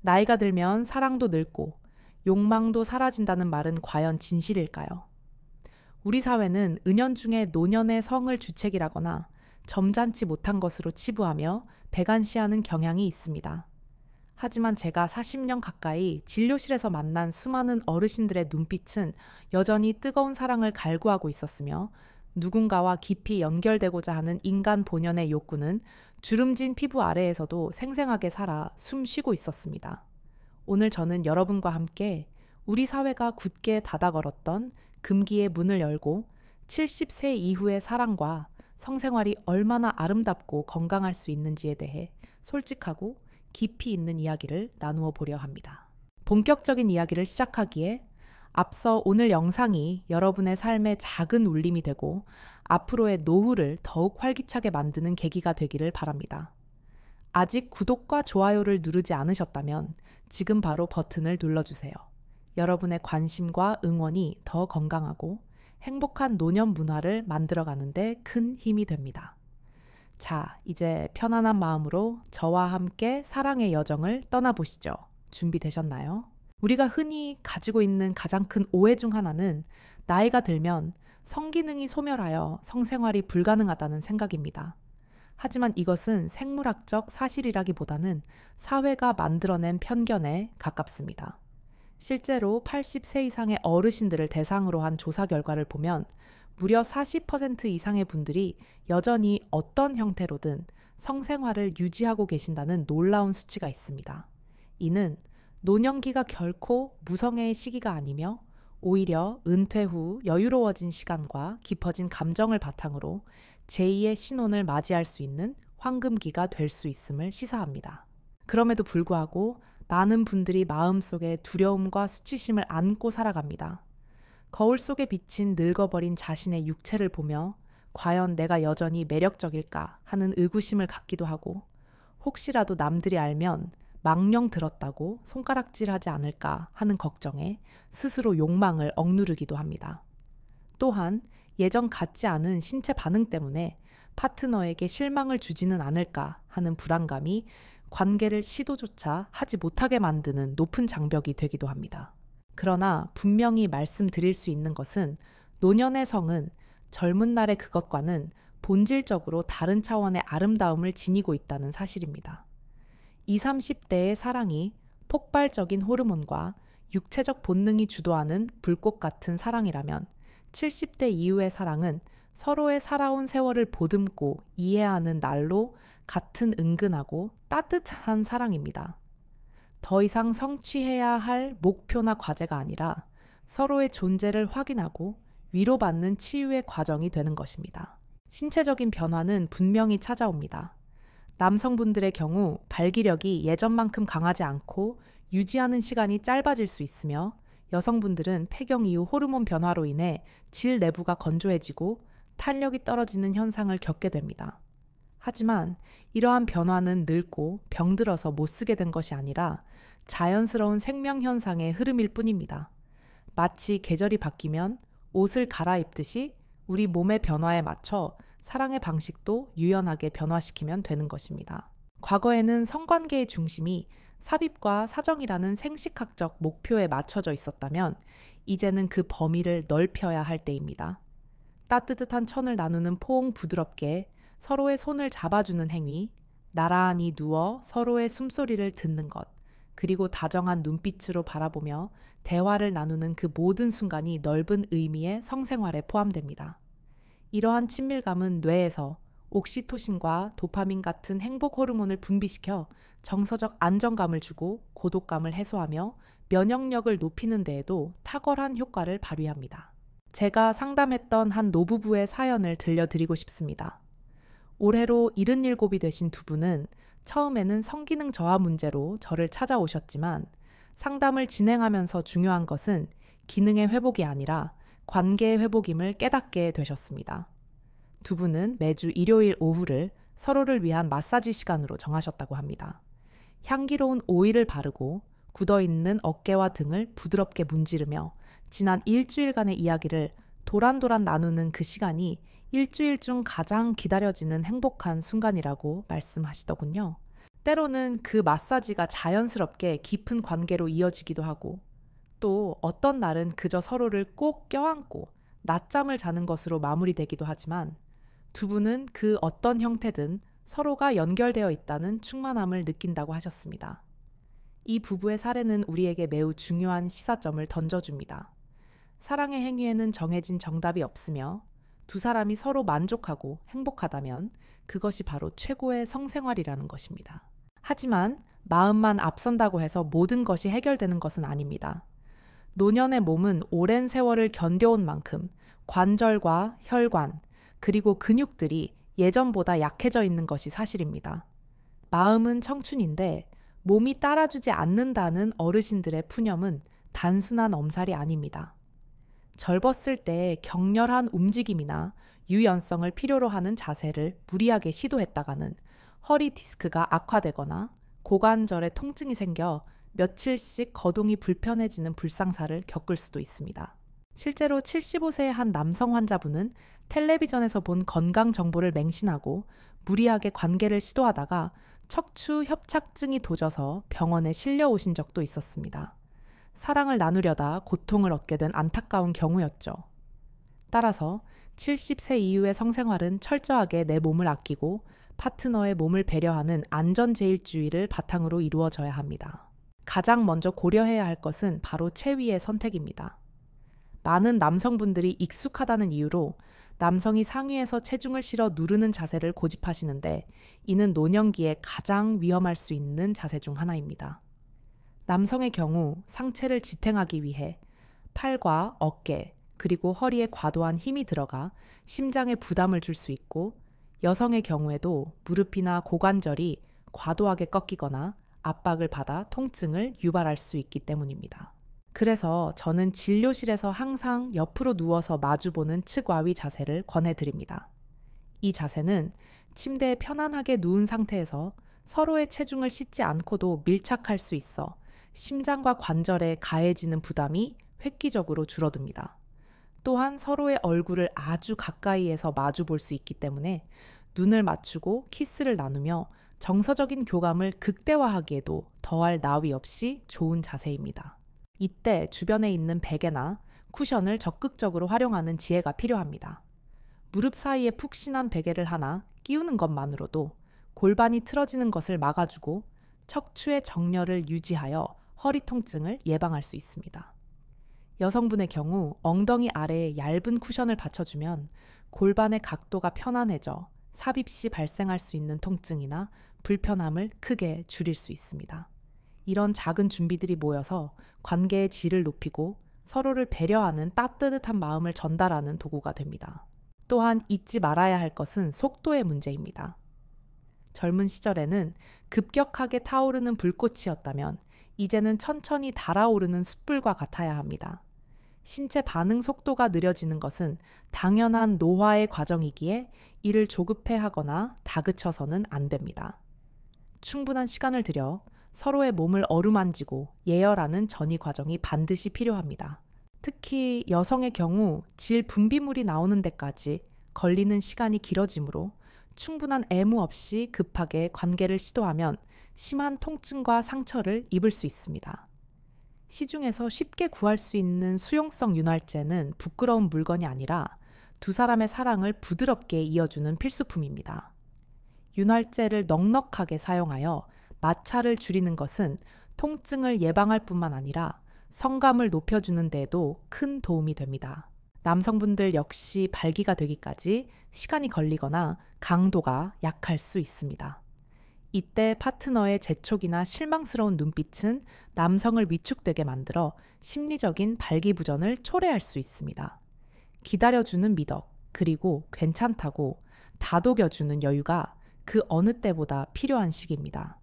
나이가 들면 사랑도 늙고 욕망도 사라진다는 말은 과연 진실일까요? 우리 사회는 은연중에 노년의 성을 주책이라거나 점잖지 못한 것으로 치부하며 배관시하는 경향이 있습니다. 하지만 제가 40년 가까이 진료실에서 만난 수많은 어르신들의 눈빛은 여전히 뜨거운 사랑을 갈구하고 있었으며 누군가와 깊이 연결되고자 하는 인간 본연의 욕구는 주름진 피부 아래에서도 생생하게 살아 숨 쉬고 있었습니다. 오늘 저는 여러분과 함께 우리 사회가 굳게 닫아 걸었던 금기의 문을 열고 70세 이후의 사랑과 성생활이 얼마나 아름답고 건강할 수 있는지에 대해 솔직하고 깊이 있는 이야기를 나누어 보려 합니다. 본격적인 이야기를 시작하기에 앞서 오늘 영상이 여러분의 삶에 작은 울림이 되고 앞으로의 노후를 더욱 활기차게 만드는 계기가 되기를 바랍니다. 아직 구독과 좋아요를 누르지 않으셨다면 지금 바로 버튼을 눌러주세요. 여러분의 관심과 응원이 더 건강하고 행복한 노년 문화를 만들어가는데 큰 힘이 됩니다. 자, 이제 편안한 마음으로 저와 함께 사랑의 여정을 떠나보시죠. 준비되셨나요? 우리가 흔히 가지고 있는 가장 큰 오해 중 하나는 나이가 들면 성기능이 소멸하여 성생활이 불가능하다는 생각입니다. 하지만 이것은 생물학적 사실이라기보다는 사회가 만들어낸 편견에 가깝습니다. 실제로 80세 이상의 어르신들을 대상으로 한 조사 결과를 보면 무려 40% 이상의 분들이 여전히 어떤 형태로든 성생활을 유지하고 계신다는 놀라운 수치가 있습니다. 이는 노년기가 결코 무성애의 시기가 아니며 오히려 은퇴 후 여유로워진 시간과 깊어진 감정을 바탕으로 제2의 신혼을 맞이할 수 있는 황금기가 될 수 있음을 시사합니다. 그럼에도 불구하고 많은 분들이 마음속에 두려움과 수치심을 안고 살아갑니다. 거울 속에 비친 늙어버린 자신의 육체를 보며 과연 내가 여전히 매력적일까 하는 의구심을 갖기도 하고 혹시라도 남들이 알면 망령 들었다고 손가락질하지 않을까 하는 걱정에 스스로 욕망을 억누르기도 합니다. 또한 예전 같지 않은 신체 반응 때문에 파트너에게 실망을 주지는 않을까 하는 불안감이 관계를 시도조차 하지 못하게 만드는 높은 장벽이 되기도 합니다. 그러나 분명히 말씀드릴 수 있는 것은 노년의 성은 젊은 날의 그것과는 본질적으로 다른 차원의 아름다움을 지니고 있다는 사실입니다. 20, 30대의 사랑이 폭발적인 호르몬과 육체적 본능이 주도하는 불꽃 같은 사랑이라면 70대 이후의 사랑은 서로의 살아온 세월을 보듬고 이해하는 날로 같은 은근하고 따뜻한 사랑입니다. 더 이상 성취해야 할 목표나 과제가 아니라 서로의 존재를 확인하고 위로받는 치유의 과정이 되는 것입니다. 신체적인 변화는 분명히 찾아옵니다. 남성분들의 경우 발기력이 예전만큼 강하지 않고 유지하는 시간이 짧아질 수 있으며 여성분들은 폐경 이후 호르몬 변화로 인해 질 내부가 건조해지고 탄력이 떨어지는 현상을 겪게 됩니다. 하지만 이러한 변화는 늙고 병들어서 못 쓰게 된 것이 아니라 자연스러운 생명 현상의 흐름일 뿐입니다. 마치 계절이 바뀌면 옷을 갈아입듯이 우리 몸의 변화에 맞춰 사랑의 방식도 유연하게 변화시키면 되는 것입니다. 과거에는 성관계의 중심이 삽입과 사정이라는 생식학적 목표에 맞춰져 있었다면 이제는 그 범위를 넓혀야 할 때입니다. 따뜻한 천을 나누는 포옹 부드럽게 서로의 손을 잡아주는 행위, 나란히 누워 서로의 숨소리를 듣는 것, 그리고 다정한 눈빛으로 바라보며 대화를 나누는 그 모든 순간이 넓은 의미의 성생활에 포함됩니다. 이러한 친밀감은 뇌에서 옥시토신과 도파민 같은 행복 호르몬을 분비시켜 정서적 안정감을 주고 고독감을 해소하며 면역력을 높이는 데에도 탁월한 효과를 발휘합니다. 제가 상담했던 한 노부부의 사연을 들려드리고 싶습니다. 올해로 77이 되신 두 분은 처음에는 성기능 저하 문제로 저를 찾아오셨지만 상담을 진행하면서 중요한 것은 기능의 회복이 아니라 관계의 회복임을 깨닫게 되셨습니다. 두 분은 매주 일요일 오후를 서로를 위한 마사지 시간으로 정하셨다고 합니다. 향기로운 오일을 바르고 굳어있는 어깨와 등을 부드럽게 문지르며 지난 일주일간의 이야기를 도란도란 나누는 그 시간이 일주일 중 가장 기다려지는 행복한 순간이라고 말씀하시더군요. 때로는 그 마사지가 자연스럽게 깊은 관계로 이어지기도 하고 또 어떤 날은 그저 서로를 꼭 껴안고 낮잠을 자는 것으로 마무리되기도 하지만 두 분은 그 어떤 형태든 서로가 연결되어 있다는 충만함을 느낀다고 하셨습니다. 이 부부의 사례는 우리에게 매우 중요한 시사점을 던져줍니다. 사랑의 행위에는 정해진 정답이 없으며 두 사람이 서로 만족하고 행복하다면 그것이 바로 최고의 성생활이라는 것입니다. 하지만 마음만 앞선다고 해서 모든 것이 해결되는 것은 아닙니다. 노년의 몸은 오랜 세월을 견뎌온 만큼 관절과 혈관, 그리고 근육들이 예전보다 약해져 있는 것이 사실입니다. 마음은 청춘인데 몸이 따라주지 않는다는 어르신들의 푸념은 단순한 엄살이 아닙니다. 젊었을 때 격렬한 움직임이나 유연성을 필요로 하는 자세를 무리하게 시도했다가는 허리 디스크가 악화되거나 고관절에 통증이 생겨 며칠씩 거동이 불편해지는 불상사를 겪을 수도 있습니다. 실제로 75세의 한 남성 환자분은 텔레비전에서 본 건강 정보를 맹신하고 무리하게 관계를 시도하다가 척추 협착증이 도져서 병원에 실려오신 적도 있었습니다. 사랑을 나누려다 고통을 얻게 된 안타까운 경우였죠. 따라서 70세 이후의 성생활은 철저하게 내 몸을 아끼고 파트너의 몸을 배려하는 안전제일주의를 바탕으로 이루어져야 합니다. 가장 먼저 고려해야 할 것은 바로 체위의 선택입니다. 많은 남성분들이 익숙하다는 이유로 남성이 상위에서 체중을 실어 누르는 자세를 고집하시는데 이는 노년기에 가장 위험할 수 있는 자세 중 하나입니다. 남성의 경우 상체를 지탱하기 위해 팔과 어깨 그리고 허리에 과도한 힘이 들어가 심장에 부담을 줄 수 있고 여성의 경우에도 무릎이나 고관절이 과도하게 꺾이거나 압박을 받아 통증을 유발할 수 있기 때문입니다. 그래서 저는 진료실에서 항상 옆으로 누워서 마주보는 측와위 자세를 권해드립니다. 이 자세는 침대에 편안하게 누운 상태에서 서로의 체중을 싣지 않고도 밀착할 수 있어 심장과 관절에 가해지는 부담이 획기적으로 줄어듭니다. 또한 서로의 얼굴을 아주 가까이에서 마주 볼 수 있기 때문에 눈을 맞추고 키스를 나누며 정서적인 교감을 극대화하기에도 더할 나위 없이 좋은 자세입니다. 이때 주변에 있는 베개나 쿠션을 적극적으로 활용하는 지혜가 필요합니다. 무릎 사이에 푹신한 베개를 하나 끼우는 것만으로도 골반이 틀어지는 것을 막아주고 척추의 정렬을 유지하여 허리 통증을 예방할 수 있습니다. 여성분의 경우 엉덩이 아래에 얇은 쿠션을 받쳐주면 골반의 각도가 편안해져 삽입 시 발생할 수 있는 통증이나 불편함을 크게 줄일 수 있습니다. 이런 작은 준비들이 모여서 관계의 질을 높이고 서로를 배려하는 따뜻한 마음을 전달하는 도구가 됩니다. 또한 잊지 말아야 할 것은 속도의 문제입니다. 젊은 시절에는 급격하게 타오르는 불꽃이었다면 이제는 천천히 달아오르는 숯불과 같아야 합니다. 신체 반응 속도가 느려지는 것은 당연한 노화의 과정이기에 이를 조급해하거나 다그쳐서는 안 됩니다. 충분한 시간을 들여 서로의 몸을 어루만지고 예열하는 전이 과정이 반드시 필요합니다. 특히 여성의 경우 질 분비물이 나오는 데까지 걸리는 시간이 길어지므로 충분한 애무 없이 급하게 관계를 시도하면 심한 통증과 상처를 입을 수 있습니다. 시중에서 쉽게 구할 수 있는 수용성 윤활제는 부끄러운 물건이 아니라 두 사람의 사랑을 부드럽게 이어주는 필수품입니다. 윤활제를 넉넉하게 사용하여 마찰을 줄이는 것은 통증을 예방할 뿐만 아니라 성감을 높여주는 데에도 큰 도움이 됩니다. 남성분들 역시 발기가 되기까지 시간이 걸리거나 강도가 약할 수 있습니다. 이때 파트너의 재촉이나 실망스러운 눈빛은 남성을 위축되게 만들어 심리적인 발기부전을 초래할 수 있습니다. 기다려주는 미덕, 그리고 괜찮다고 다독여주는 여유가 그 어느 때보다 필요한 시기입니다.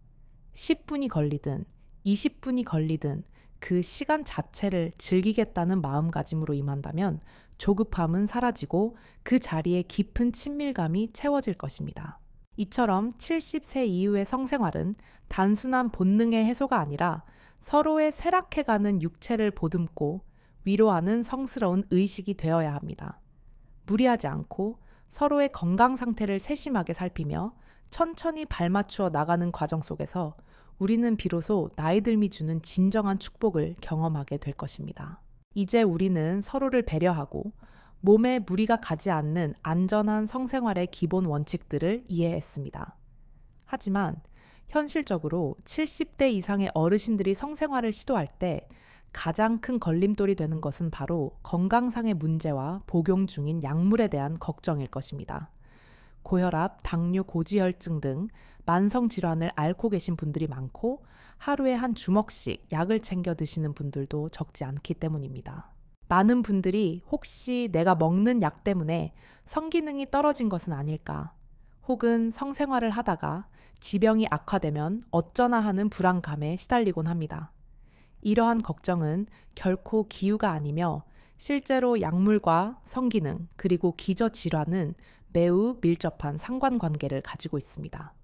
10분이 걸리든 20분이 걸리든 그 시간 자체를 즐기겠다는 마음가짐으로 임한다면 조급함은 사라지고 그 자리에 깊은 친밀감이 채워질 것입니다. 이처럼 70세 이후의 성생활은 단순한 본능의 해소가 아니라 서로의 쇠락해가는 육체를 보듬고 위로하는 성스러운 의식이 되어야 합니다. 무리하지 않고 서로의 건강 상태를 세심하게 살피며 천천히 발맞추어 나가는 과정 속에서 우리는 비로소 나이 들미 주는 진정한 축복을 경험하게 될 것입니다. 이제 우리는 서로를 배려하고 몸에 무리가 가지 않는 안전한 성생활의 기본 원칙들을 이해했습니다. 하지만 현실적으로 70대 이상의 어르신들이 성생활을 시도할 때 가장 큰 걸림돌이 되는 것은 바로 건강상의 문제와 복용 중인 약물에 대한 걱정일 것입니다. 고혈압, 당뇨, 고지혈증 등 만성 질환을 앓고 계신 분들이 많고 하루에 한 주먹씩 약을 챙겨 드시는 분들도 적지 않기 때문입니다. 많은 분들이 혹시 내가 먹는 약 때문에 성기능이 떨어진 것은 아닐까, 혹은 성생활을 하다가 지병이 악화되면 어쩌나 하는 불안감에 시달리곤 합니다. 이러한 걱정은 결코 기우가 아니며 실제로 약물과 성기능 그리고 기저질환은 매우 밀접한 상관관계를 가지고 있습니다.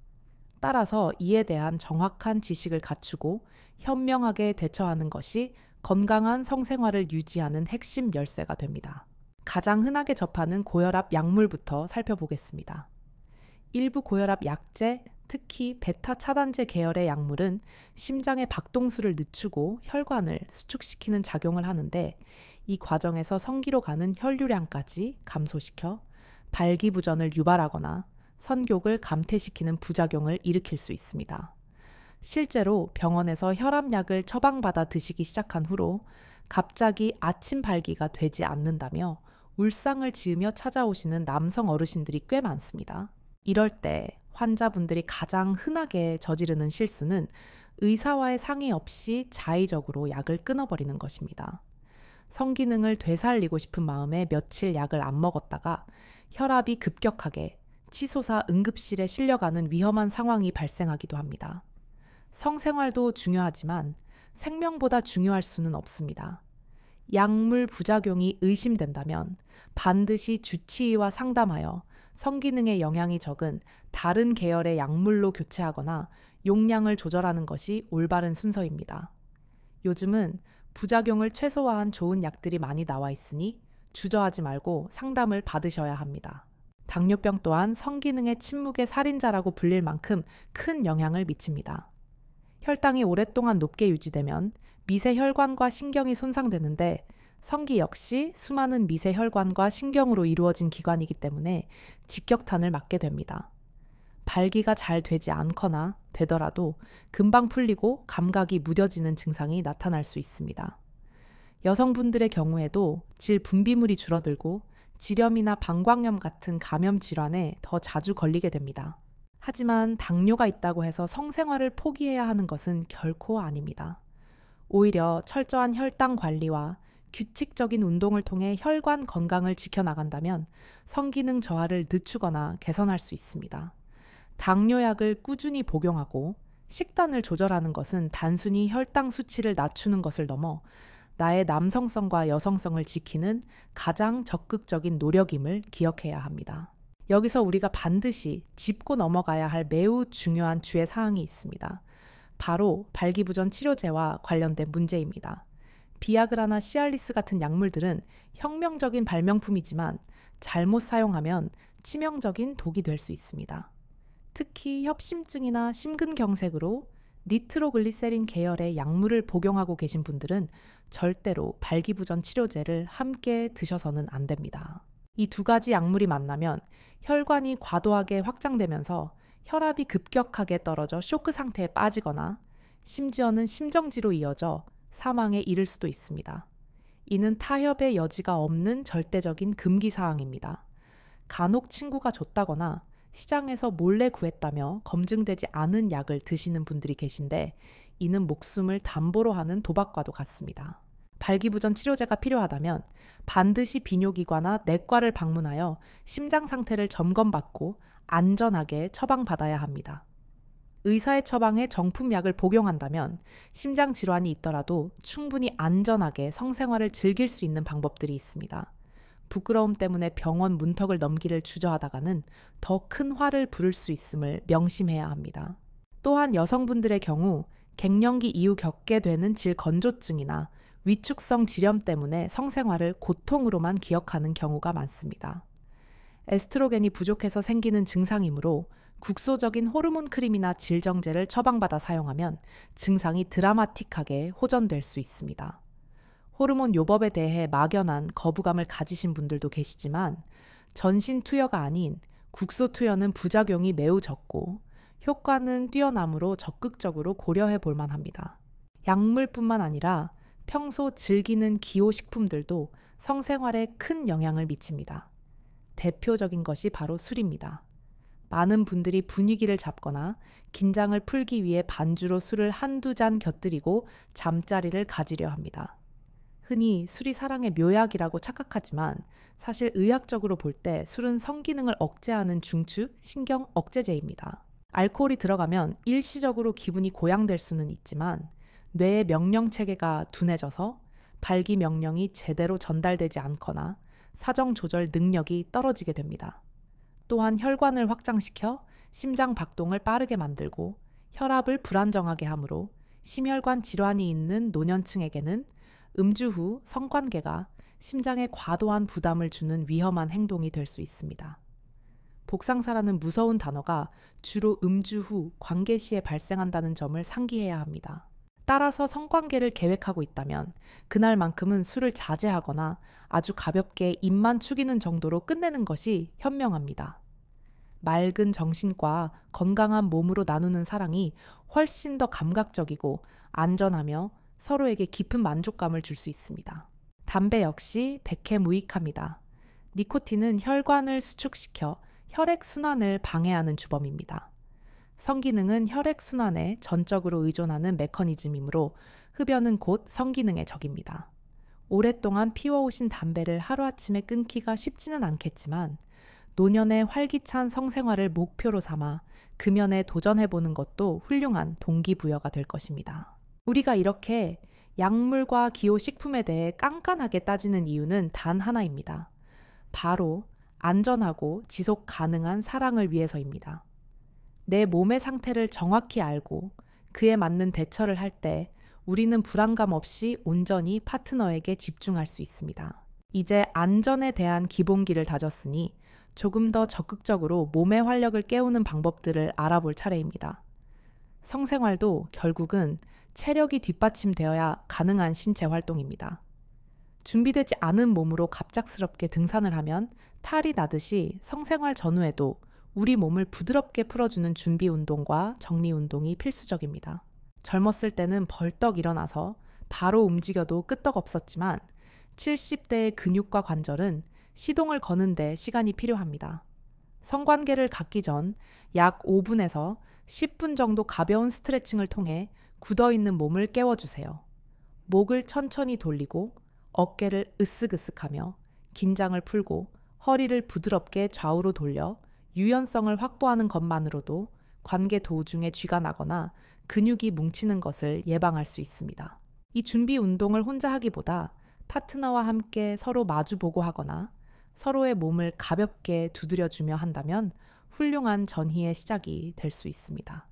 따라서 이에 대한 정확한 지식을 갖추고 현명하게 대처하는 것이 건강한 성생활을 유지하는 핵심 열쇠가 됩니다. 가장 흔하게 접하는 고혈압 약물부터 살펴보겠습니다. 일부 고혈압 약제, 특히 베타 차단제 계열의 약물은 심장의 박동수를 늦추고 혈관을 수축시키는 작용을 하는데, 이 과정에서 성기로 가는 혈류량까지 감소시켜 발기부전을 유발하거나 선교를 감퇴시키는 부작용을 일으킬 수 있습니다. 실제로 병원에서 혈압약을 처방받아 드시기 시작한 후로 갑자기 아침 발기가 되지 않는다며 울상을 지으며 찾아오시는 남성 어르신들이 꽤 많습니다. 이럴 때 환자분들이 가장 흔하게 저지르는 실수는 의사와의 상의 없이 자의적으로 약을 끊어버리는 것입니다. 성기능을 되살리고 싶은 마음에 며칠 약을 안 먹었다가 혈압이 급격하게 치솟아 응급실에 실려가는 위험한 상황이 발생하기도 합니다. 성생활도 중요하지만 생명보다 중요할 수는 없습니다. 약물 부작용이 의심된다면 반드시 주치의와 상담하여 성기능에 영향이 적은 다른 계열의 약물로 교체하거나 용량을 조절하는 것이 올바른 순서입니다. 요즘은 부작용을 최소화한 좋은 약들이 많이 나와 있으니 주저하지 말고 상담을 받으셔야 합니다. 당뇨병 또한 성기능의 침묵의 살인자라고 불릴 만큼 큰 영향을 미칩니다. 혈당이 오랫동안 높게 유지되면 미세혈관과 신경이 손상되는데, 성기 역시 수많은 미세혈관과 신경으로 이루어진 기관이기 때문에 직격탄을 맞게 됩니다. 발기가 잘 되지 않거나 되더라도 금방 풀리고 감각이 무뎌지는 증상이 나타날 수 있습니다. 여성분들의 경우에도 질 분비물이 줄어들고 지렴이나 방광염 같은 감염 질환에 더 자주 걸리게 됩니다. 하지만 당뇨가 있다고 해서 성생활을 포기해야 하는 것은 결코 아닙니다. 오히려 철저한 혈당 관리와 규칙적인 운동을 통해 혈관 건강을 지켜나간다면 성기능 저하를 늦추거나 개선할 수 있습니다. 당뇨약을 꾸준히 복용하고 식단을 조절하는 것은 단순히 혈당 수치를 낮추는 것을 넘어 나의 남성성과 여성성을 지키는 가장 적극적인 노력임을 기억해야 합니다. 여기서 우리가 반드시 짚고 넘어가야 할 매우 중요한 주의 사항이 있습니다. 바로 발기부전 치료제와 관련된 문제입니다. 비아그라나 시알리스 같은 약물들은 혁명적인 발명품이지만 잘못 사용하면 치명적인 독이 될 수 있습니다. 특히 협심증이나 심근경색으로 니트로글리세린 계열의 약물을 복용하고 계신 분들은 절대로 발기부전 치료제를 함께 드셔서는 안 됩니다. 이 두 가지 약물이 만나면 혈관이 과도하게 확장되면서 혈압이 급격하게 떨어져 쇼크 상태에 빠지거나 심지어는 심정지로 이어져 사망에 이를 수도 있습니다. 이는 타협의 여지가 없는 절대적인 금기 사항입니다. 간혹 친구가 줬다거나 시장에서 몰래 구했다며 검증되지 않은 약을 드시는 분들이 계신데, 이는 목숨을 담보로 하는 도박과도 같습니다. 발기부전 치료제가 필요하다면 반드시 비뇨기과나 내과를 방문하여 심장 상태를 점검받고 안전하게 처방받아야 합니다. 의사의 처방에 정품약을 복용한다면 심장 질환이 있더라도 충분히 안전하게 성생활을 즐길 수 있는 방법들이 있습니다. 부끄러움 때문에 병원 문턱을 넘기를 주저하다가는 더 큰 화를 부를 수 있음을 명심해야 합니다. 또한 여성분들의 경우 갱년기 이후 겪게 되는 질건조증이나 위축성 지렴 때문에 성생활을 고통으로만 기억하는 경우가 많습니다. 에스트로겐이 부족해서 생기는 증상이므로 국소적인 호르몬 크림이나 질정제를 처방받아 사용하면 증상이 드라마틱하게 호전될 수 있습니다. 호르몬 요법에 대해 막연한 거부감을 가지신 분들도 계시지만 전신 투여가 아닌 국소 투여는 부작용이 매우 적고 효과는 뛰어나므로 적극적으로 고려해 볼 만합니다. 약물뿐만 아니라 평소 즐기는 기호식품들도 성생활에 큰 영향을 미칩니다. 대표적인 것이 바로 술입니다. 많은 분들이 분위기를 잡거나 긴장을 풀기 위해 반주로 술을 한두 잔 곁들이고 잠자리를 가지려 합니다. 흔히 술이 사랑의 묘약이라고 착각하지만 사실 의학적으로 볼 때 술은 성기능을 억제하는 중추, 신경 억제제입니다. 알코올이 들어가면 일시적으로 기분이 고양될 수는 있지만 뇌의 명령체계가 둔해져서 발기 명령이 제대로 전달되지 않거나 사정 조절 능력이 떨어지게 됩니다. 또한 혈관을 확장시켜 심장 박동을 빠르게 만들고 혈압을 불안정하게 하므로 심혈관 질환이 있는 노년층에게는 음주 후 성관계가 심장에 과도한 부담을 주는 위험한 행동이 될 수 있습니다. 복상사라는 무서운 단어가 주로 음주 후 관계 시에 발생한다는 점을 상기해야 합니다. 따라서 성관계를 계획하고 있다면 그날만큼은 술을 자제하거나 아주 가볍게 입만 축이는 정도로 끝내는 것이 현명합니다. 맑은 정신과 건강한 몸으로 나누는 사랑이 훨씬 더 감각적이고 안전하며 서로에게 깊은 만족감을 줄 수 있습니다. 담배 역시 백해무익합니다. 니코틴은 혈관을 수축시켜 혈액순환을 방해하는 주범입니다. 성기능은 혈액순환에 전적으로 의존하는 메커니즘이므로 흡연은 곧 성기능의 적입니다. 오랫동안 피워오신 담배를 하루아침에 끊기가 쉽지는 않겠지만 노년의 활기찬 성생활을 목표로 삼아 금연에 도전해보는 것도 훌륭한 동기부여가 될 것입니다. 우리가 이렇게 약물과 기호식품에 대해 깐깐하게 따지는 이유는 단 하나입니다. 바로 안전하고 지속 가능한 사랑을 위해서입니다. 내 몸의 상태를 정확히 알고 그에 맞는 대처를 할 때 우리는 불안감 없이 온전히 파트너에게 집중할 수 있습니다. 이제 안전에 대한 기본기를 다졌으니 조금 더 적극적으로 몸의 활력을 깨우는 방법들을 알아볼 차례입니다. 성생활도 결국은 체력이 뒷받침되어야 가능한 신체 활동입니다. 준비되지 않은 몸으로 갑작스럽게 등산을 하면 탈이 나듯이 성생활 전후에도 우리 몸을 부드럽게 풀어주는 준비 운동과 정리 운동이 필수적입니다. 젊었을 때는 벌떡 일어나서 바로 움직여도 끄떡없었지만 70대의 근육과 관절은 시동을 거는데 시간이 필요합니다. 성관계를 갖기 전 약 5분에서 10분 정도 가벼운 스트레칭을 통해 굳어있는 몸을 깨워주세요. 목을 천천히 돌리고 어깨를 으쓱으쓱하며 긴장을 풀고 허리를 부드럽게 좌우로 돌려 유연성을 확보하는 것만으로도 관계 도중에 쥐가 나거나 근육이 뭉치는 것을 예방할 수 있습니다. 이 준비 운동을 혼자 하기보다 파트너와 함께 서로 마주보고 하거나 서로의 몸을 가볍게 두드려주며 한다면 훌륭한 전희의 시작이 될 수 있습니다.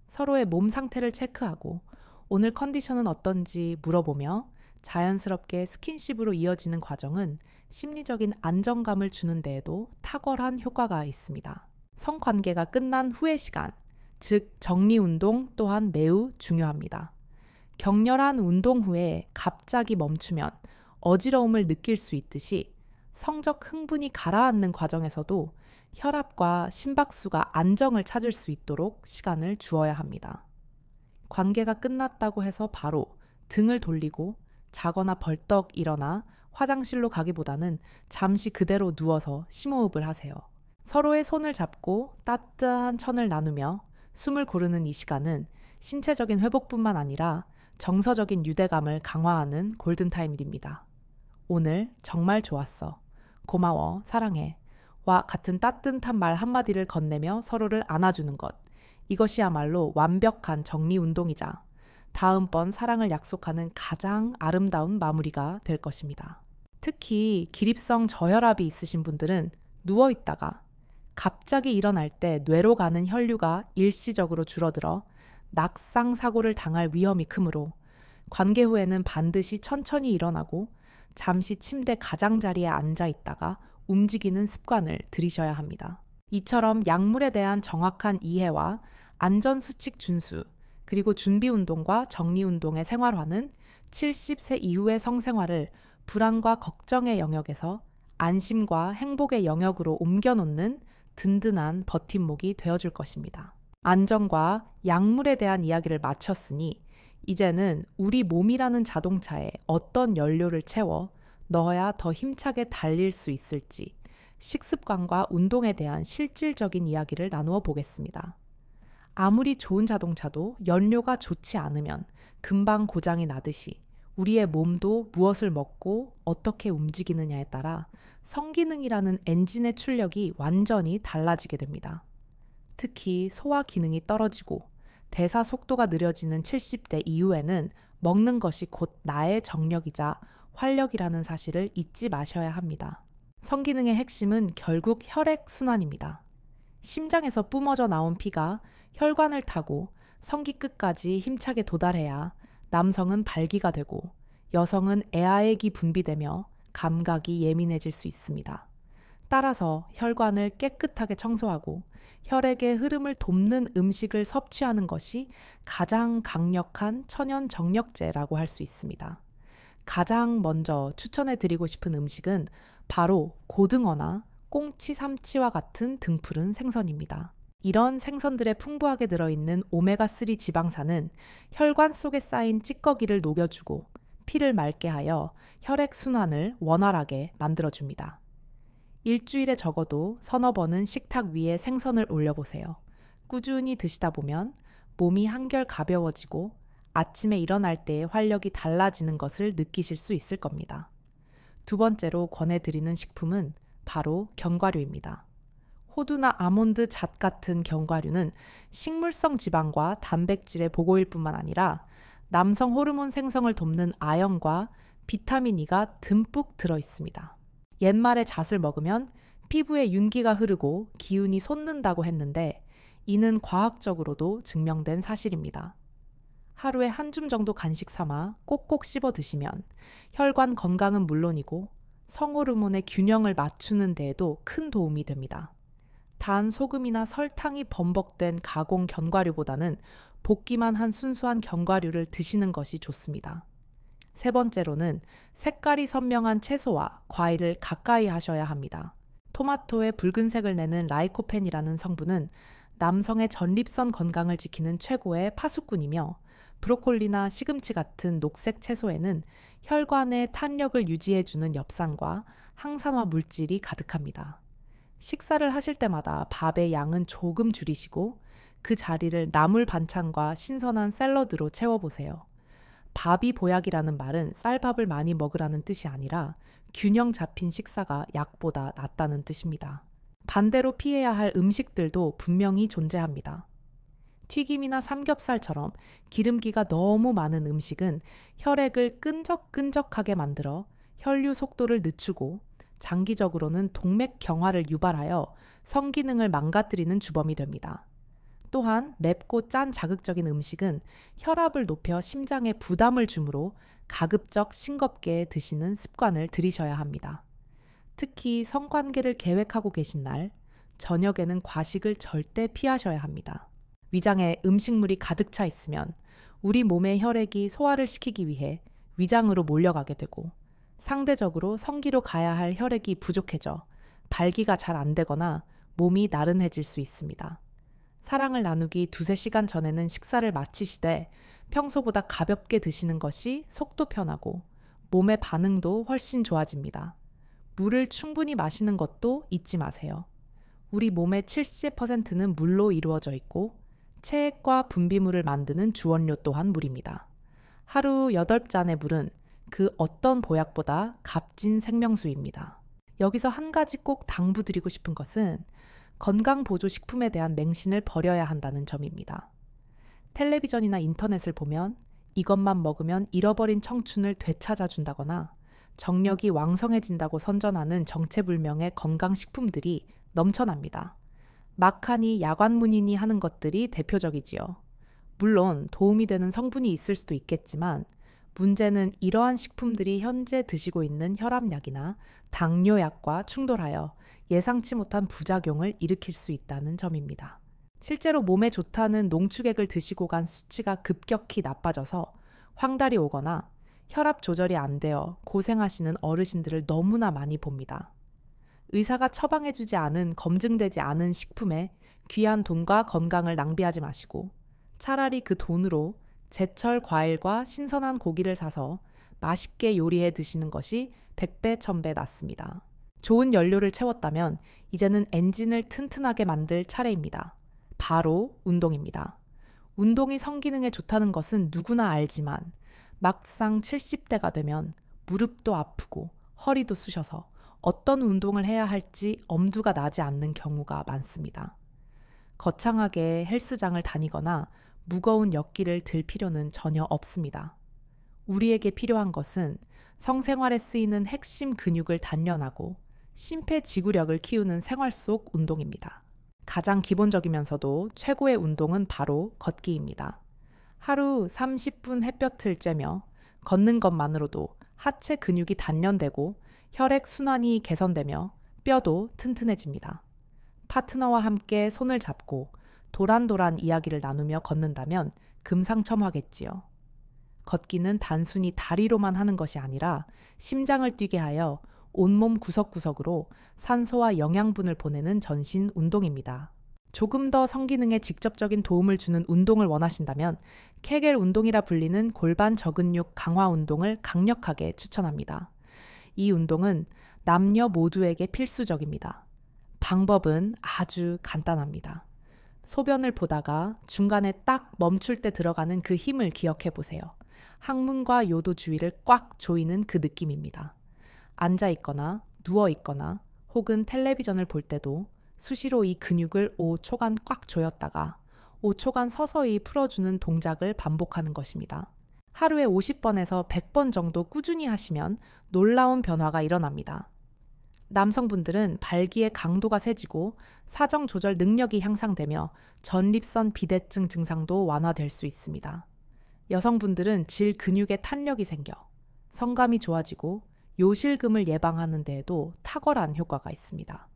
서로의 몸 상태를 체크하고 오늘 컨디션은 어떤지 물어보며 자연스럽게 스킨십으로 이어지는 과정은 심리적인 안정감을 주는 데에도 탁월한 효과가 있습니다. 성관계가 끝난 후의 시간, 즉 정리운동 또한 매우 중요합니다. 격렬한 운동 후에 갑자기 멈추면 어지러움을 느낄 수 있듯이 성적 흥분이 가라앉는 과정에서도 혈압과 심박수가 안정을 찾을 수 있도록 시간을 주어야 합니다. 관계가 끝났다고 해서 바로 등을 돌리고 자거나 벌떡 일어나 화장실로 가기보다는 잠시 그대로 누워서 심호흡을 하세요. 서로의 손을 잡고 따뜻한 천을 나누며 숨을 고르는 이 시간은 신체적인 회복뿐만 아니라 정서적인 유대감을 강화하는 골든타임입니다. 오늘 정말 좋았어. 고마워. 사랑해. 와 같은 따뜻한 말 한마디를 건네며 서로를 안아주는 것. 이것이야말로 완벽한 정리운동이자 다음번 사랑을 약속하는 가장 아름다운 마무리가 될 것입니다. 특히 기립성 저혈압이 있으신 분들은 누워있다가 갑자기 일어날 때 뇌로 가는 혈류가 일시적으로 줄어들어 낙상 사고를 당할 위험이 크므로 관계 후에는 반드시 천천히 일어나고 잠시 침대 가장자리에 앉아 있다가 움직이는 습관을 들이셔야 합니다. 이처럼 약물에 대한 정확한 이해와 안전수칙 준수, 그리고 준비운동과 정리운동의 생활화는 70세 이후의 성생활을 불안과 걱정의 영역에서 안심과 행복의 영역으로 옮겨놓는 든든한 버팀목이 되어줄 것입니다. 안전과 약물에 대한 이야기를 마쳤으니 이제는 우리 몸이라는 자동차에 어떤 연료를 채워 넣어야 더 힘차게 달릴 수 있을지 식습관과 운동에 대한 실질적인 이야기를 나누어 보겠습니다. 아무리 좋은 자동차도 연료가 좋지 않으면 금방 고장이 나듯이 우리의 몸도 무엇을 먹고 어떻게 움직이느냐에 따라 성기능이라는 엔진의 출력이 완전히 달라지게 됩니다. 특히 소화 기능이 떨어지고 대사 속도가 느려지는 70대 이후에는 먹는 것이 곧 나의 정력이자 활력이라는 사실을 잊지 마셔야 합니다. 성기능의 핵심은 결국 혈액순환입니다. 심장에서 뿜어져 나온 피가 혈관을 타고 성기 끝까지 힘차게 도달해야 남성은 발기가 되고 여성은 애아액이 분비되며 감각이 예민해질 수 있습니다. 따라서 혈관을 깨끗하게 청소하고 혈액의 흐름을 돕는 음식을 섭취하는 것이 가장 강력한 천연 정력제라고 할 수 있습니다. 가장 먼저 추천해 드리고 싶은 음식은 바로 고등어나 꽁치, 삼치와 같은 등푸른 생선입니다. 이런 생선들에 풍부하게 들어있는 오메가3 지방산은 혈관 속에 쌓인 찌꺼기를 녹여주고 피를 맑게 하여 혈액순환을 원활하게 만들어줍니다. 일주일에 적어도 서너 번은 식탁 위에 생선을 올려보세요. 꾸준히 드시다 보면 몸이 한결 가벼워지고 아침에 일어날 때의 활력이 달라지는 것을 느끼실 수 있을 겁니다. 두 번째로 권해드리는 식품은 바로 견과류입니다. 호두나 아몬드 잣 같은 견과류는 식물성 지방과 단백질의 보고일 뿐만 아니라 남성 호르몬 생성을 돕는 아연과 비타민 E가 듬뿍 들어 있습니다. 옛말에 잣을 먹으면 피부에 윤기가 흐르고 기운이 솟는다고 했는데 이는 과학적으로도 증명된 사실입니다. 하루에 한 줌 정도 간식 삼아 꼭꼭 씹어 드시면 혈관 건강은 물론이고 성호르몬의 균형을 맞추는 데에도 큰 도움이 됩니다. 단 소금이나 설탕이 범벅된 가공 견과류보다는 볶기만 한 순수한 견과류를 드시는 것이 좋습니다. 세 번째로는 색깔이 선명한 채소와 과일을 가까이 하셔야 합니다. 토마토의 붉은색을 내는 라이코펜이라는 성분은 남성의 전립선 건강을 지키는 최고의 파수꾼이며 브로콜리나 시금치 같은 녹색 채소에는 혈관의 탄력을 유지해주는 엽산과 항산화 물질이 가득합니다. 식사를 하실 때마다 밥의 양은 조금 줄이시고 그 자리를 나물 반찬과 신선한 샐러드로 채워보세요. 밥이 보약이라는 말은 쌀밥을 많이 먹으라는 뜻이 아니라 균형 잡힌 식사가 약보다 낫다는 뜻입니다. 반대로 피해야 할 음식들도 분명히 존재합니다. 튀김이나 삼겹살처럼 기름기가 너무 많은 음식은 혈액을 끈적끈적하게 만들어 혈류 속도를 늦추고 장기적으로는 동맥 경화를 유발하여 성기능을 망가뜨리는 주범이 됩니다. 또한 맵고 짠 자극적인 음식은 혈압을 높여 심장에 부담을 주므로 가급적 싱겁게 드시는 습관을 들이셔야 합니다. 특히 성관계를 계획하고 계신 날, 저녁에는 과식을 절대 피하셔야 합니다. 위장에 음식물이 가득 차 있으면 우리 몸의 혈액이 소화를 시키기 위해 위장으로 몰려가게 되고 상대적으로 성기로 가야 할 혈액이 부족해져 발기가 잘 안 되거나 몸이 나른해질 수 있습니다. 사랑을 나누기 2-3시간 전에는 식사를 마치시되 평소보다 가볍게 드시는 것이 속도 편하고 몸의 반응도 훨씬 좋아집니다. 물을 충분히 마시는 것도 잊지 마세요. 우리 몸의 70%는 물로 이루어져 있고 체액과 분비물을 만드는 주원료 또한 물입니다. 하루 8잔의 물은 그 어떤 보약보다 값진 생명수입니다. 여기서 한 가지 꼭 당부드리고 싶은 것은 건강보조식품에 대한 맹신을 버려야 한다는 점입니다. 텔레비전이나 인터넷을 보면 이것만 먹으면 잃어버린 청춘을 되찾아준다거나 정력이 왕성해진다고 선전하는 정체불명의 건강식품들이 넘쳐납니다. 막하니 야관문이니 하는 것들이 대표적이지요. 물론 도움이 되는 성분이 있을 수도 있겠지만 문제는 이러한 식품들이 현재 드시고 있는 혈압약이나 당뇨약과 충돌하여 예상치 못한 부작용을 일으킬 수 있다는 점입니다. 실제로 몸에 좋다는 농축액을 드시고 간 수치가 급격히 나빠져서 황달이 오거나 혈압 조절이 안 되어 고생하시는 어르신들을 너무나 많이 봅니다. 의사가 처방해주지 않은 검증되지 않은 식품에 귀한 돈과 건강을 낭비하지 마시고 차라리 그 돈으로 제철 과일과 신선한 고기를 사서 맛있게 요리해 드시는 것이 100배, 1000배 낫습니다. 좋은 연료를 채웠다면 이제는 엔진을 튼튼하게 만들 차례입니다. 바로 운동입니다. 운동이 성기능에 좋다는 것은 누구나 알지만 막상 70대가 되면 무릎도 아프고 허리도 쑤셔서 어떤 운동을 해야 할지 엄두가 나지 않는 경우가 많습니다. 거창하게 헬스장을 다니거나 무거운 역기를 들 필요는 전혀 없습니다. 우리에게 필요한 것은 성생활에 쓰이는 핵심 근육을 단련하고 심폐지구력을 키우는 생활 속 운동입니다. 가장 기본적이면서도 최고의 운동은 바로 걷기입니다. 하루 30분 햇볕을 쬐며 걷는 것만으로도 하체 근육이 단련되고 혈액 순환이 개선되며 뼈도 튼튼해집니다. 파트너와 함께 손을 잡고 도란도란 이야기를 나누며 걷는다면 금상첨화겠지요. 걷기는 단순히 다리로만 하는 것이 아니라 심장을 뛰게 하여 온몸 구석구석으로 산소와 영양분을 보내는 전신 운동입니다. 조금 더 성기능에 직접적인 도움을 주는 운동을 원하신다면 케겔 운동이라 불리는 골반 저근육 강화 운동을 강력하게 추천합니다. 이 운동은 남녀 모두에게 필수적입니다. 방법은 아주 간단합니다. 소변을 보다가 중간에 딱 멈출 때 들어가는 그 힘을 기억해 보세요. 항문과 요도 주위를 꽉 조이는 그 느낌입니다. 앉아 있거나 누워 있거나 혹은 텔레비전을 볼 때도 수시로 이 근육을 5초간 꽉 조였다가 5초간 서서히 풀어주는 동작을 반복하는 것입니다. 하루에 50번에서 100번 정도 꾸준히 하시면 놀라운 변화가 일어납니다. 남성분들은 발기의 강도가 세지고 사정 조절 능력이 향상되며 전립선 비대증 증상도 완화될 수 있습니다. 여성분들은 질 근육의 탄력이 생겨 성감이 좋아지고 요실금을 예방하는 데에도 탁월한 효과가 있습니다.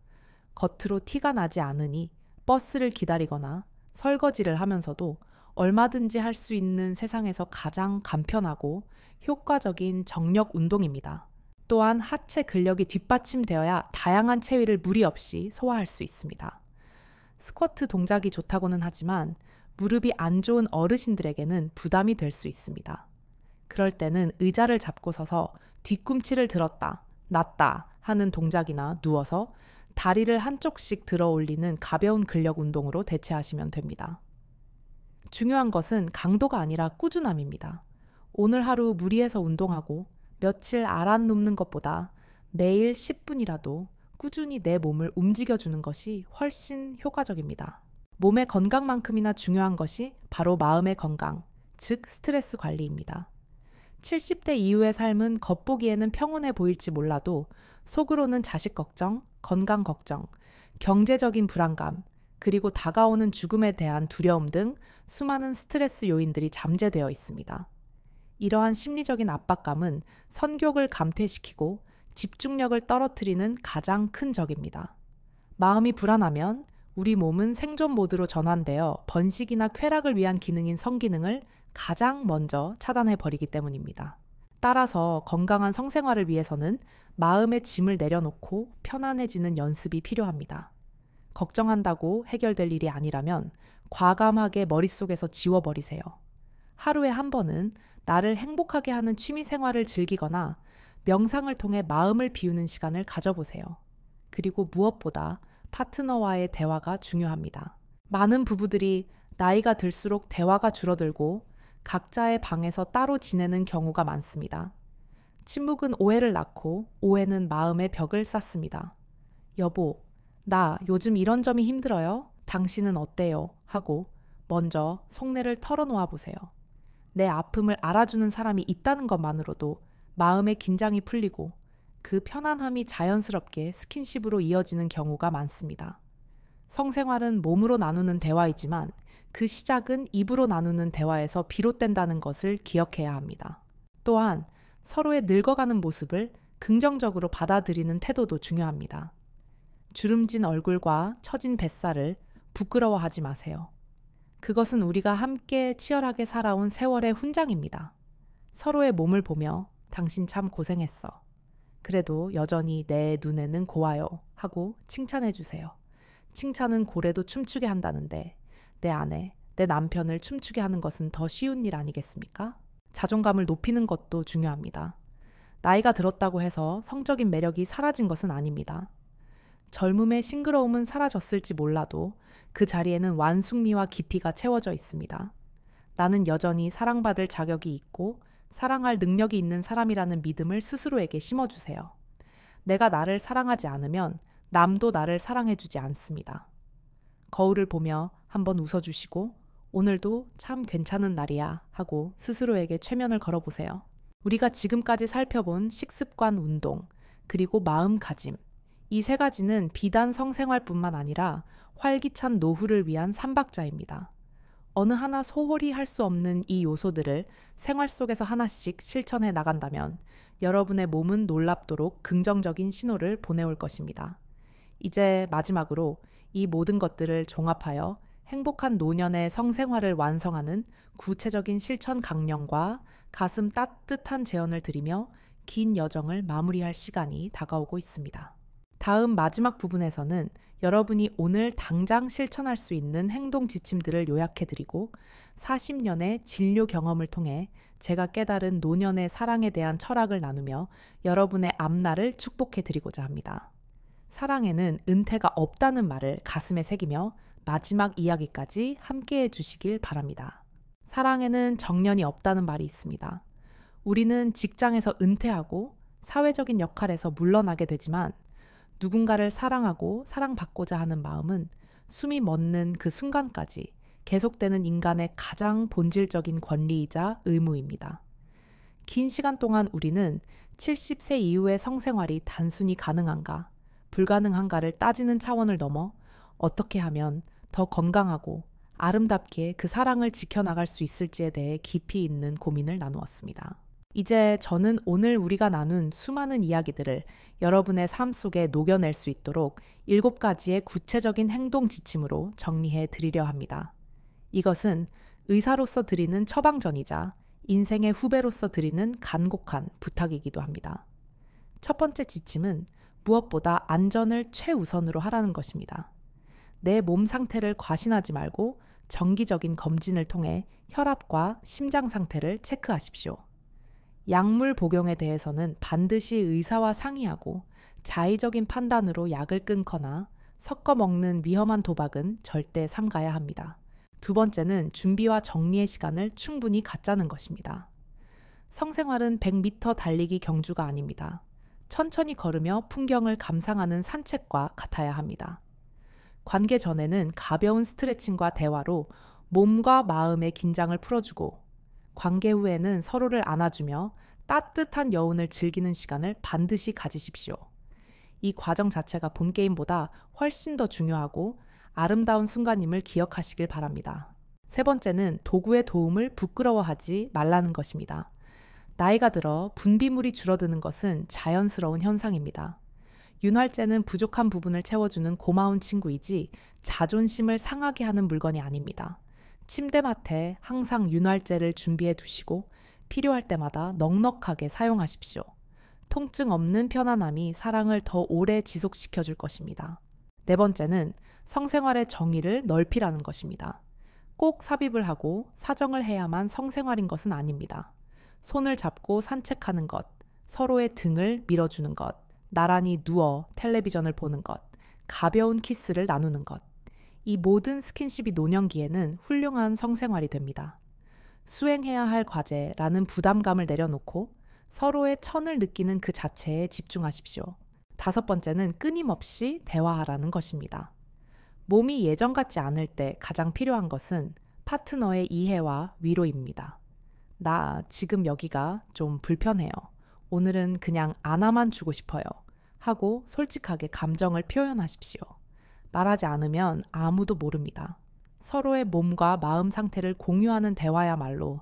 겉으로 티가 나지 않으니 버스를 기다리거나 설거지를 하면서도 얼마든지 할 수 있는 세상에서 가장 간편하고 효과적인 정력 운동입니다. 또한 하체 근력이 뒷받침되어야 다양한 체위를 무리 없이 소화할 수 있습니다. 스쿼트 동작이 좋다고는 하지만 무릎이 안 좋은 어르신들에게는 부담이 될 수 있습니다. 그럴 때는 의자를 잡고 서서 뒤꿈치를 들었다, 놨다 하는 동작이나 누워서 다리를 한쪽씩 들어 올리는 가벼운 근력 운동으로 대체하시면 됩니다. 중요한 것은 강도가 아니라 꾸준함입니다. 오늘 하루 무리해서 운동하고 며칠 안 눕는 것보다 매일 10분이라도 꾸준히 내 몸을 움직여주는 것이 훨씬 효과적입니다. 몸의 건강만큼이나 중요한 것이 바로 마음의 건강, 즉 스트레스 관리입니다. 70대 이후의 삶은 겉보기에는 평온해 보일지 몰라도 속으로는 자식 걱정, 건강 걱정, 경제적인 불안감, 그리고 다가오는 죽음에 대한 두려움 등 수많은 스트레스 요인들이 잠재되어 있습니다. 이러한 심리적인 압박감은 선교를 감퇴시키고 집중력을 떨어뜨리는 가장 큰 적입니다. 마음이 불안하면 우리 몸은 생존 모드로 전환되어 번식이나 쾌락을 위한 기능인 성기능을 가장 먼저 차단해버리기 때문입니다. 따라서 건강한 성생활을 위해서는 마음의 짐을 내려놓고 편안해지는 연습이 필요합니다. 걱정한다고 해결될 일이 아니라면 과감하게 머릿속에서 지워버리세요. 하루에 한 번은 나를 행복하게 하는 취미 생활을 즐기거나 명상을 통해 마음을 비우는 시간을 가져보세요. 그리고 무엇보다 파트너와의 대화가 중요합니다. 많은 부부들이 나이가 들수록 대화가 줄어들고 각자의 방에서 따로 지내는 경우가 많습니다. 침묵은 오해를 낳고 오해는 마음의 벽을 쌓습니다. 여보, 나 요즘 이런 점이 힘들어요. 당신은 어때요? 하고 먼저 속내를 털어놓아 보세요. 내 아픔을 알아주는 사람이 있다는 것만으로도 마음의 긴장이 풀리고 그 편안함이 자연스럽게 스킨십으로 이어지는 경우가 많습니다. 성생활은 몸으로 나누는 대화이지만 그 시작은 입으로 나누는 대화에서 비롯된다는 것을 기억해야 합니다. 또한 서로의 늙어가는 모습을 긍정적으로 받아들이는 태도도 중요합니다. 주름진 얼굴과 처진 뱃살을 부끄러워하지 마세요. 그것은 우리가 함께 치열하게 살아온 세월의 훈장입니다. 서로의 몸을 보며 당신 참 고생했어. 그래도 여전히 내 눈에는 고와요 하고 칭찬해 주세요. 칭찬은 고래도 춤추게 한다는데 내 아내, 내 남편을 춤추게 하는 것은 더 쉬운 일 아니겠습니까? 자존감을 높이는 것도 중요합니다. 나이가 들었다고 해서 성적인 매력이 사라진 것은 아닙니다. 젊음의 싱그러움은 사라졌을지 몰라도 그 자리에는 완숙미와 깊이가 채워져 있습니다. 나는 여전히 사랑받을 자격이 있고 사랑할 능력이 있는 사람이라는 믿음을 스스로에게 심어주세요. 내가 나를 사랑하지 않으면 남도 나를 사랑해주지 않습니다. 거울을 보며 한번 웃어주시고 오늘도 참 괜찮은 날이야 하고 스스로에게 최면을 걸어보세요. 우리가 지금까지 살펴본 식습관, 운동, 그리고 마음가짐, 이 세 가지는 비단 성생활뿐만 아니라 활기찬 노후를 위한 삼박자입니다. 어느 하나 소홀히 할 수 없는 이 요소들을 생활 속에서 하나씩 실천해 나간다면 여러분의 몸은 놀랍도록 긍정적인 신호를 보내올 것입니다. 이제 마지막으로 이 모든 것들을 종합하여 행복한 노년의 성생활을 완성하는 구체적인 실천 강령과 가슴 따뜻한 제언을 드리며 긴 여정을 마무리할 시간이 다가오고 있습니다. 다음 마지막 부분에서는 여러분이 오늘 당장 실천할 수 있는 행동 지침들을 요약해드리고 40년의 진료 경험을 통해 제가 깨달은 노년의 사랑에 대한 철학을 나누며 여러분의 앞날을 축복해드리고자 합니다. 사랑에는 은퇴가 없다는 말을 가슴에 새기며 마지막 이야기까지 함께해 주시길 바랍니다. 사랑에는 정년이 없다는 말이 있습니다. 우리는 직장에서 은퇴하고 사회적인 역할에서 물러나게 되지만 누군가를 사랑하고 사랑받고자 하는 마음은 숨이 멎는 그 순간까지 계속되는 인간의 가장 본질적인 권리이자 의무입니다. 긴 시간 동안 우리는 70세 이후의 성생활이 단순히 가능한가, 불가능한가를 따지는 차원을 넘어 어떻게 하면 더 건강하고 아름답게 그 사랑을 지켜나갈 수 있을지에 대해 깊이 있는 고민을 나누었습니다. 이제 저는 오늘 우리가 나눈 수많은 이야기들을 여러분의 삶 속에 녹여낼 수 있도록 7가지의 구체적인 행동 지침으로 정리해 드리려 합니다. 이것은 의사로서 드리는 처방전이자 인생의 후배로서 드리는 간곡한 부탁이기도 합니다. 첫 번째 지침은 무엇보다 안전을 최우선으로 하라는 것입니다. 내 몸 상태를 과신하지 말고 정기적인 검진을 통해 혈압과 심장 상태를 체크하십시오. 약물 복용에 대해서는 반드시 의사와 상의하고 자의적인 판단으로 약을 끊거나 섞어 먹는 위험한 도박은 절대 삼가야 합니다. 두 번째는 준비와 정리의 시간을 충분히 갖자는 것입니다. 성생활은 100m 달리기 경주가 아닙니다. 천천히 걸으며 풍경을 감상하는 산책과 같아야 합니다. 관계 전에는 가벼운 스트레칭과 대화로 몸과 마음의 긴장을 풀어주고 관계 후에는 서로를 안아주며 따뜻한 여운을 즐기는 시간을 반드시 가지십시오. 이 과정 자체가 본게임보다 훨씬 더 중요하고 아름다운 순간임을 기억하시길 바랍니다. 세 번째는 도구의 도움을 부끄러워하지 말라는 것입니다. 나이가 들어 분비물이 줄어드는 것은 자연스러운 현상입니다. 윤활제는 부족한 부분을 채워주는 고마운 친구이지 자존심을 상하게 하는 물건이 아닙니다. 침대맡에 항상 윤활제를 준비해 두시고 필요할 때마다 넉넉하게 사용하십시오. 통증 없는 편안함이 사랑을 더 오래 지속시켜 줄 것입니다. 네 번째는 성생활의 정의를 넓히라는 것입니다. 꼭 삽입을 하고 사정을 해야만 성생활인 것은 아닙니다. 손을 잡고 산책하는 것, 서로의 등을 밀어주는 것, 나란히 누워 텔레비전을 보는 것, 가벼운 키스를 나누는 것. 이 모든 스킨십이 노년기에는 훌륭한 성생활이 됩니다. 수행해야 할 과제라는 부담감을 내려놓고 서로의 천을 느끼는 그 자체에 집중하십시오. 다섯 번째는 끊임없이 대화하라는 것입니다. 몸이 예전 같지 않을 때 가장 필요한 것은 파트너의 이해와 위로입니다. 나 지금 여기가 좀 불편해요. 오늘은 그냥 안아만 주고 싶어요. 하고 솔직하게 감정을 표현하십시오. 말하지 않으면 아무도 모릅니다. 서로의 몸과 마음 상태를 공유하는 대화야말로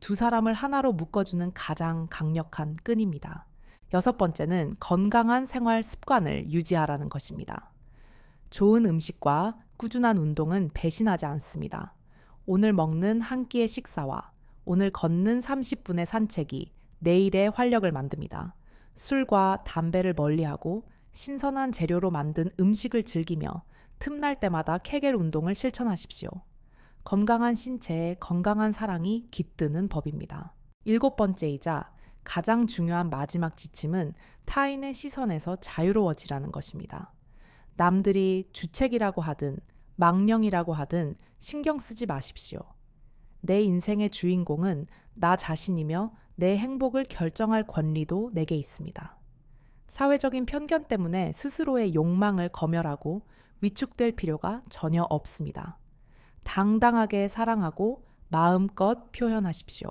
두 사람을 하나로 묶어주는 가장 강력한 끈입니다. 6번째는 건강한 생활 습관을 유지하라는 것입니다. 좋은 음식과 꾸준한 운동은 배신하지 않습니다. 오늘 먹는 한 끼의 식사와 오늘 걷는 30분의 산책이 내일의 활력을 만듭니다. 술과 담배를 멀리하고 신선한 재료로 만든 음식을 즐기며 틈날 때마다 케겔 운동을 실천하십시오. 건강한 신체에 건강한 사랑이 깃드는 법입니다. 7번째이자 가장 중요한 마지막 지침은 타인의 시선에서 자유로워지라는 것입니다. 남들이 주책이라고 하든 망령이라고 하든 신경 쓰지 마십시오. 내 인생의 주인공은 나 자신이며 내 행복을 결정할 권리도 내게 있습니다. 사회적인 편견 때문에 스스로의 욕망을 검열하고 위축될 필요가 전혀 없습니다. 당당하게 사랑하고 마음껏 표현하십시오.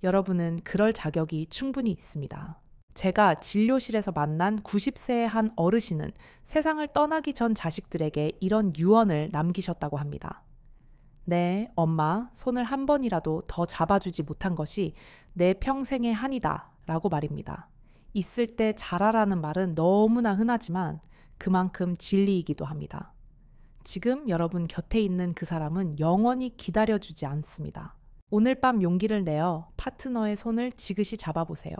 여러분은 그럴 자격이 충분히 있습니다. 제가 진료실에서 만난 90세의 한 어르신은 세상을 떠나기 전 자식들에게 이런 유언을 남기셨다고 합니다. 네, 엄마, 손을 한 번이라도 더 잡아주지 못한 것이 내 평생의 한이다 라고 말입니다. 있을 때 잘하라는 말은 너무나 흔하지만 그만큼 진리이기도 합니다. 지금 여러분 곁에 있는 그 사람은 영원히 기다려주지 않습니다. 오늘 밤 용기를 내어 파트너의 손을 지그시 잡아보세요.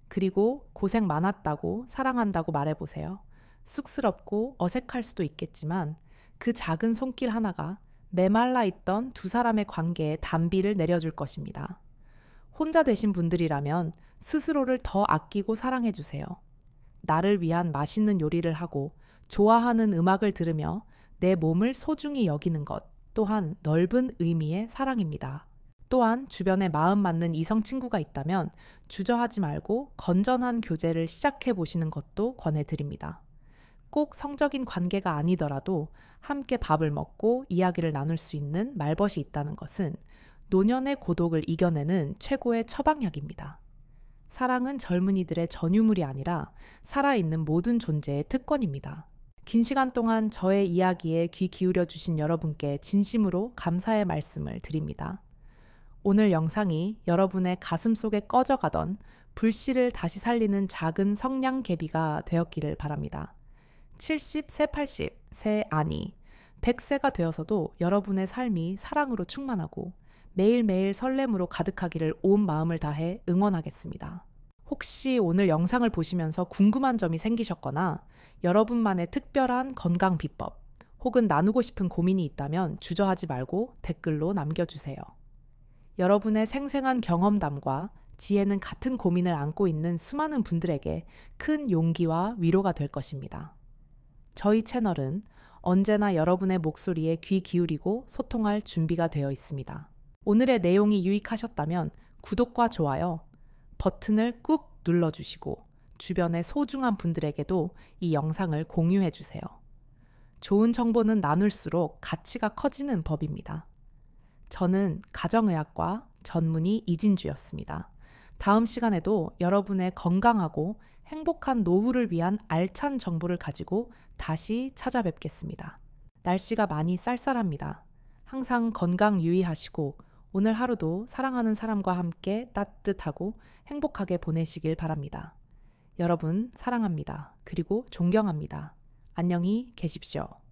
그리고 고생 많았다고 사랑한다고 말해보세요. 쑥스럽고 어색할 수도 있겠지만 그 작은 손길 하나가 메말라 있던 두 사람의 관계에 단비를 내려줄 것입니다. 혼자 되신 분들이라면 스스로를 더 아끼고 사랑해주세요. 나를 위한 맛있는 요리를 하고 좋아하는 음악을 들으며 내 몸을 소중히 여기는 것 또한 넓은 의미의 사랑입니다. 또한 주변에 마음 맞는 이성 친구가 있다면 주저하지 말고 건전한 교제를 시작해 보시는 것도 권해드립니다. 꼭 성적인 관계가 아니더라도 함께 밥을 먹고 이야기를 나눌 수 있는 말벗이 있다는 것은 노년의 고독을 이겨내는 최고의 처방약입니다. 사랑은 젊은이들의 전유물이 아니라 살아있는 모든 존재의 특권입니다. 긴 시간 동안 저의 이야기에 귀 기울여 주신 여러분께 진심으로 감사의 말씀을 드립니다. 오늘 영상이 여러분의 가슴 속에 꺼져가던 불씨를 다시 살리는 작은 성냥개비가 되었기를 바랍니다. 70, 새 80, 새 아니, 100세가 되어서도 여러분의 삶이 사랑으로 충만하고 매일매일 설렘으로 가득하기를 온 마음을 다해 응원하겠습니다. 혹시 오늘 영상을 보시면서 궁금한 점이 생기셨거나 여러분만의 특별한 건강 비법 혹은 나누고 싶은 고민이 있다면 주저하지 말고 댓글로 남겨주세요. 여러분의 생생한 경험담과 지혜는 같은 고민을 안고 있는 수많은 분들에게 큰 용기와 위로가 될 것입니다. 저희 채널은 언제나 여러분의 목소리에 귀 기울이고 소통할 준비가 되어 있습니다. 오늘의 내용이 유익하셨다면 구독과 좋아요 버튼을 꾹 눌러주시고 주변의 소중한 분들에게도 이 영상을 공유해주세요. 좋은 정보는 나눌수록 가치가 커지는 법입니다. 저는 가정의학과 전문의 이진주였습니다. 다음 시간에도 여러분의 건강하고 행복한 노후를 위한 알찬 정보를 가지고 다시 찾아뵙겠습니다. 날씨가 많이 쌀쌀합니다. 항상 건강 유의하시고 오늘 하루도 사랑하는 사람과 함께 따뜻하고 행복하게 보내시길 바랍니다. 여러분 사랑합니다. 그리고 존경합니다. 안녕히 계십시오.